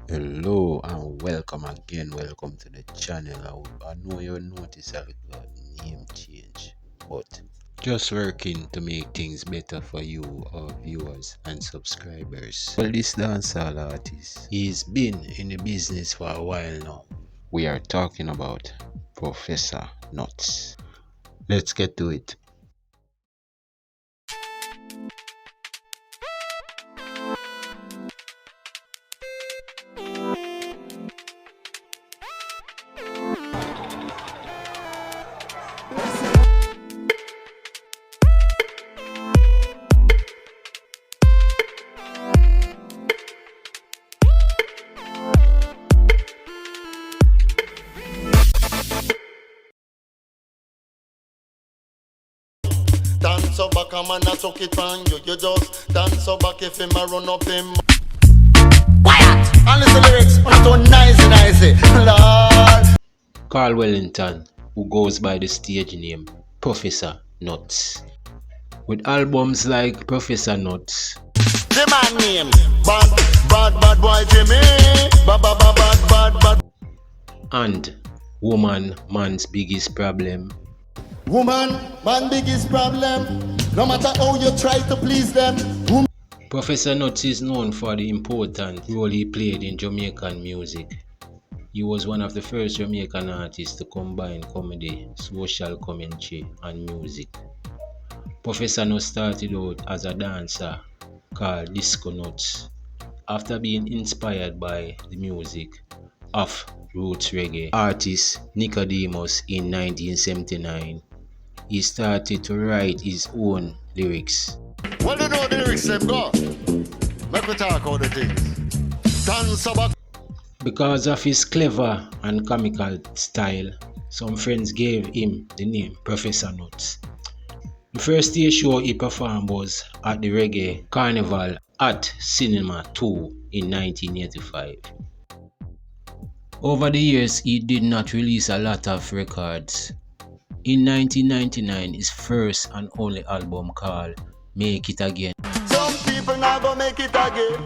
Hello and welcome again. Welcome to the channel. I know you notice a little name change, but just working to make things better for you, our viewers and subscribers. Well, this dancehall artist, he's been in the business for a while now. We are talking about Professor Nuts. Let's get to it. Dance so back a man a suck it on you. You just dance so back if him a run up him. Quiet! And listen lyrics, not so nice, Lord. Carl Wellington, who goes by the stage name Professor Nuts. With albums like Professor Nuts, The man name bad boy Jimmy. Bad. and Woman Man's Biggest Problem. Woman, man biggest problem. No matter how you try to please them. Professor Nuts is known for the important role he played in Jamaican music. He was one of the first Jamaican artists to combine comedy, social commentary, and music. Professor Nuts started out as a dancer called Disco Nuts. After being inspired by the music of roots reggae artist Nicodemus in 1979, he started to write his own lyrics. Well, you know the lyrics them go. Let me talk about the things. Dance so back. Because of his clever and comical style, some friends gave him the name Professor Nuts. The first stage show he performed was at the Reggae Carnival at Cinema 2 in 1985. Over the years, he did not release a lot of records. In 1999, his first and only album called Make It Again Some people now gonna make it again.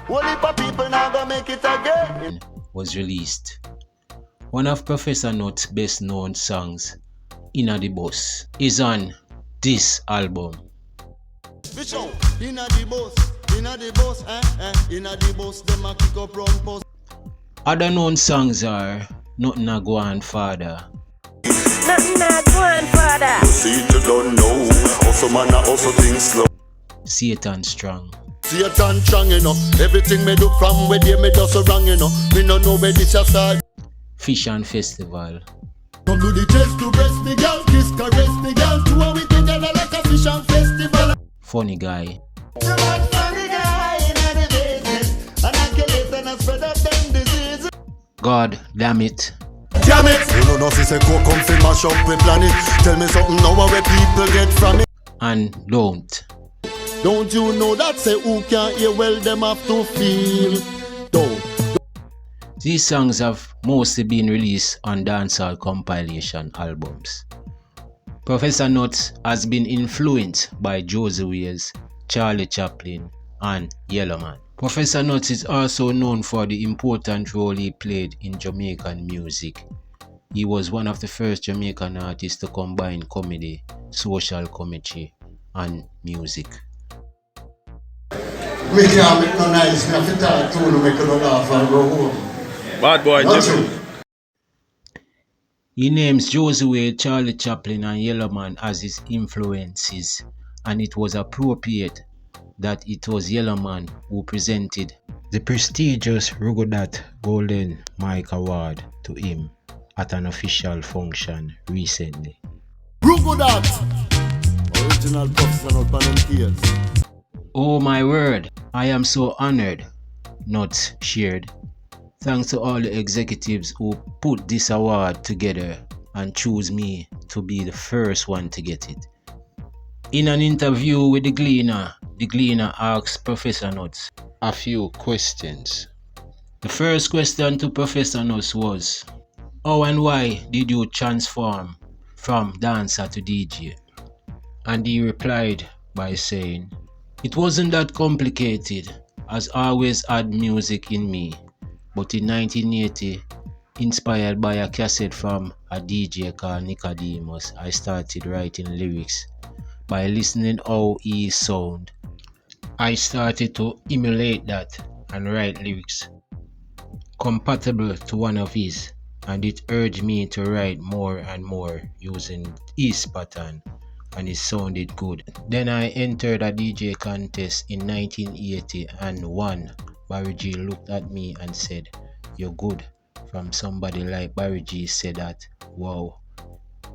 Whole heap of people now gonna make it again. was released. One of Professor Nuts' best known songs, Inna the Bus, is on this album. Bitch out, inna the bus, inna the bus, them a kick up round post. Other known songs are Nothing A Go On Father, Nothing I go on, Father. See you don't know, also man I also think slow. Satan Strong, Satan strong, you know. Everything me do from where they me do so wrong, you know. Me no know where this a start. Fish and Festival, Come to the chest to breast me girl, kiss caress me girl. Two of we together like a fish and festival. Funny Guy, You want funny guy inna the business, and I kill it and I spread out them diseases. God Damn It, Damn it! You know nothing say go come fi mash up we planet. Tell me something now where people get from it. and Don't. Don't you know that say who can't hear well them have to feel. Don't. These songs have mostly been released on dancehall compilation albums. Professor Nuts has been influenced by Josie Wales, Charlie Chaplin, and Yellowman. Professor Nuts is also known for the important role he played in Jamaican music. He was one of the first Jamaican artists to combine comedy, social commentary, and music. Me can't make no nice, me have to talk to you, make you laugh and go home. Bad boy, Not Jimmy. true. He names Josie Wales, Charlie Chaplin, and Yellowman as his influences, and it was appropriate that it was Yellowman who presented the prestigious Rugodat Golden Mike Award to him at an official function recently. Rugo that. Original Professor Nuts on them tears. Oh my word, I am so honored, Nuts shared. Thanks to all the executives who put this award together and chose me to be the first one to get it. In an interview with the Gleaner asked Professor Nuts a few questions. The first question to Professor Nuts was, how and why did you transform from dancer to DJ? And he replied by saying, it wasn't that complicated, as I always had music in me. But in 1980, inspired by a cassette from a DJ called Nicodemus, I started writing lyrics. By listening how he sound, I started to emulate that and write lyrics compatible to one of his, and it urged me to write more and more using his pattern, and it sounded good. Then I entered a DJ contest in 1980 and won. Barry G looked at me and said, "You're good." From somebody like Barry G said that, wow.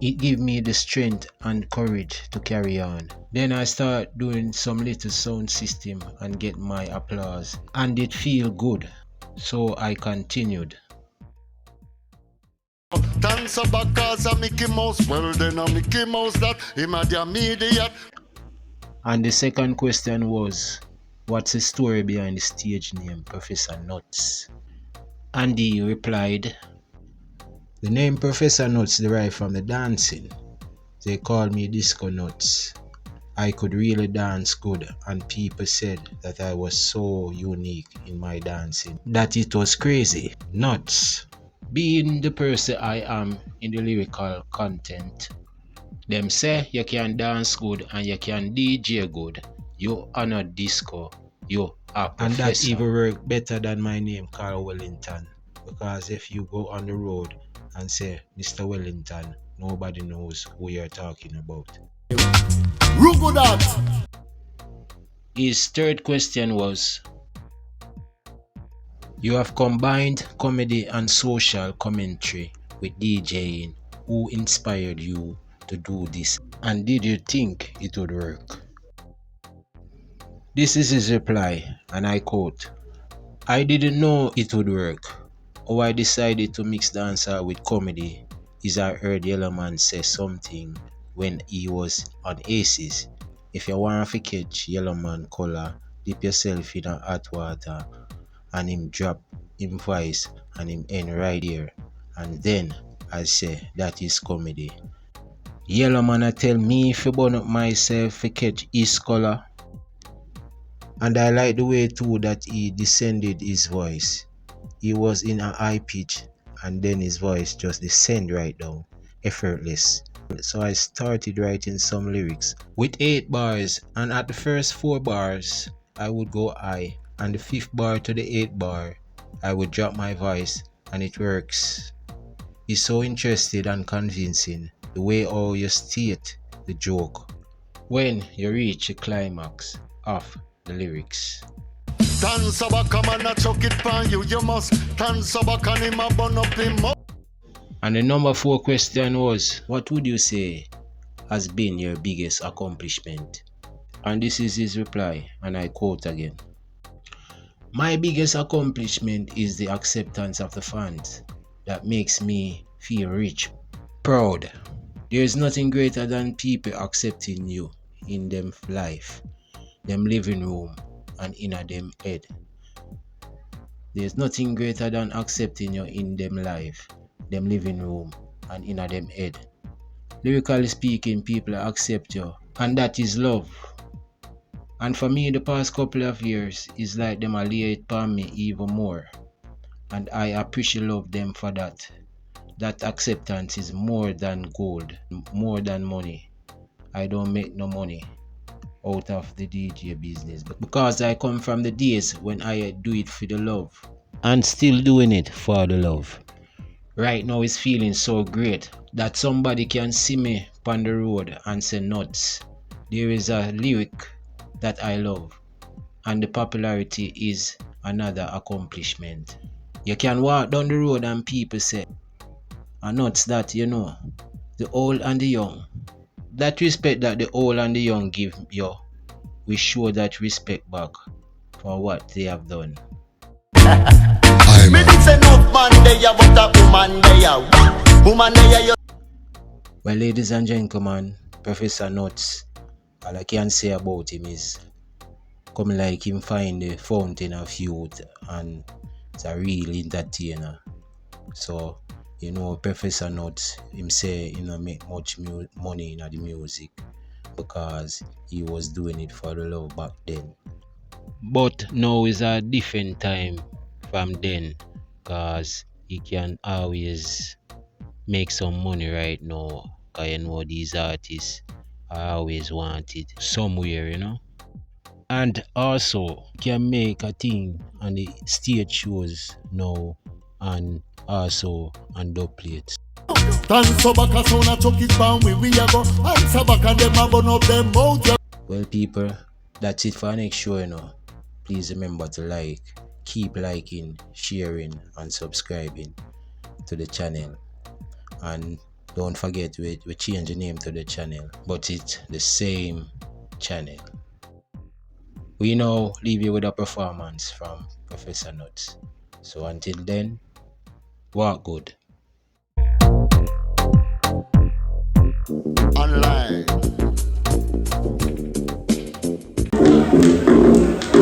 It gave me the strength and courage to carry on. Then I start doing some little sound system and get my applause, and it feel good. So I continued. Dance back cause a Mickey Mouse. Well then a Mickey Mouse that him a the immediate. And the second question was, what's the story behind the stage name Professor Nuts? Andy replied, the name Professor Nuts derived from the dancing. They called me Disco Nuts. I could really dance good, and people said that I was so unique in my dancing that it was crazy. Nuts. Being the person I am in the lyrical content, them say you can dance good and you can DJ good. You are not disco, you are professor. And that even work better than my name, Carl Wellington. Because if you go on the road and say Mr. Wellington, nobody knows who you're talking about. Rugudat. His third question was, you have combined comedy and social commentary with DJing. Who inspired you to do this? And did you think it would work? This is his reply, and I quote, I didn't know it would work. How I decided to mix dancehall with comedy is I heard Yellowman say something when he was on Aces. If you want to catch Yellowman color, dip yourself in a hot water and him drop him voice and him end right here. And then I say that is comedy. Yellowman tell me if you burn up myself to catch his color. And I like the way too that he descended his voice. He was in a high pitch and then his voice just descend right down, effortless. So I started writing some lyrics with 8 bars, and at the first 4 bars I would go high, and the 5th bar to the 8th bar I would drop my voice, and it works. It's so interesting and convincing the way how you state the joke when you reach the climax of the lyrics. Dance back man a chuck it pan you. You must dance back and him a burn up him up. And the number 4 question was, what would you say has been your biggest accomplishment? And this is his reply, and I quote again. My biggest accomplishment is the acceptance of the fans that makes me feel rich, proud. There is nothing greater than people accepting you in them life, them living room, and in a them head. There's nothing greater than accepting you in them life, them living room, and in a them head. Lyrically speaking, people accept you, and that is love. And for me, the past couple of years is like them a lay it upon me even more, and I appreciate love them for that. That acceptance is more than gold, more than money. I don't make no money out of the DJ business, but because I come from the days when I do it for the love, and still doing it for the love. Right now it's feeling so great that somebody can see me on the road and say, Nuts, there is a lyric that I love, and the popularity is another accomplishment. You can walk down the road and people say, Nuts that, you know, the old and the young. That respect that the old and the young give you, we show that respect back for what they have done. Me this enough man there, but a woman there. Woman there. Well, ladies and gentlemen, Professor Nuts, all I can say about him is, come like him find the fountain of youth, and it's a real entertainer. So, you know, Professor Nuts, him say he don't make much money in the music because he was doing it for the love back then. But now is a different time from then, cause he can always make some money right now. Cause you know these artists are always wanted somewhere, you know. And also can make a thing on the stage shows now and also on dub plates. Dance so back as soon as chuck it down we a go. Answer back and them a burn up them mouth. Well, people, that's it for our next show, you know. Please remember to like, keep liking, sharing, and subscribing to the channel. And don't forget, we change the name to the channel, but it's the same channel. We now leave you with a performance from Professor Nuts. So until then, walk good. Online.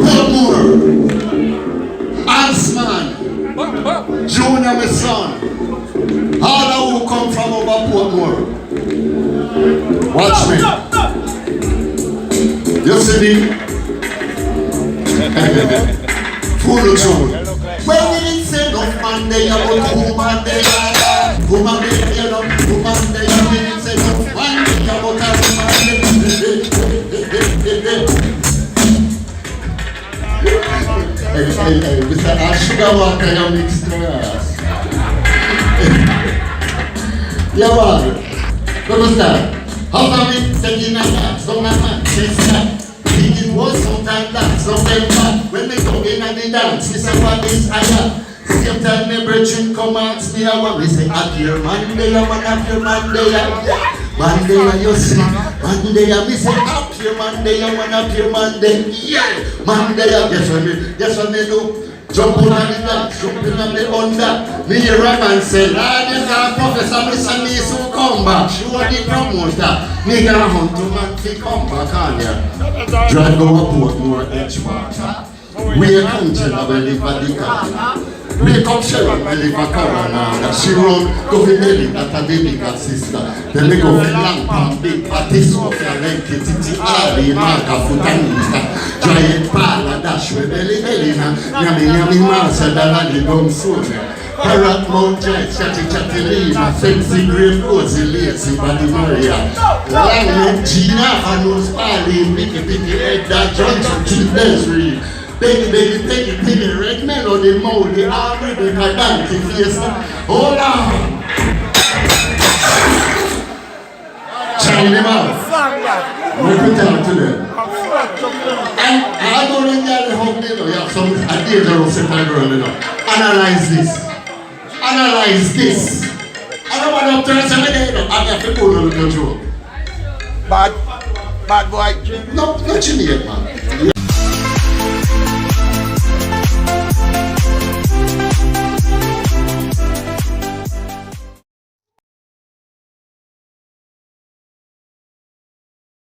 Portmore, Ansman, Junior, my son, all who come from over Portmore. Watch me. You see me? Full tune. When we say no man, they are about woman, they are woman, they are woman, they are when we say no man, they are about a woman, Hey, Mr. Sugar Walker, you mixed your ass. Yeah, what? What was that? How come we taking a dance? Don't man, chase that. It was sometimes that, sometimes that. When they come in and they dance, we say what is higher. Same time my brethren come ask me, I want me say, appear Monday, I want appear Monday. Monday, you see, Monday, I me say, appear Monday, I want appear Monday. Yeah, Monday, guess what me do? Jump on the dance, jump on the under. Me hear a man say, Lord, you got Professor, me say, me so come back. She want the promoter. Me gonna hunt to man to come back on ya. Drive over Portmore, Edgewater. We a country that we live at the car. We come Sharon, we live at Carolina. She run to the belly, that a baby got sister. Then we go for long palm, big party, Sophia, Lenky, Titi, Ali, Marka, Futanita. Giant pala, dash with belly, na. Yummy, Marcel, and the gum soon. Parrot Mount Giant, Chatty Lima, Fancy Grave Rosy, Lacy, Buddy Maria. Lang Gina, and those Pali, Picky, Head, that Johnson, Desiree. Baby, red melody, moldy, already, Kadante, face. Hold on. China them out. Let me talk to them. And I don't know that how they know. You have some dangerous girl, you know. Analyze this. I don't want to turn some day, you know. I have to pull on the control. Bad boy. No, not you yet, man.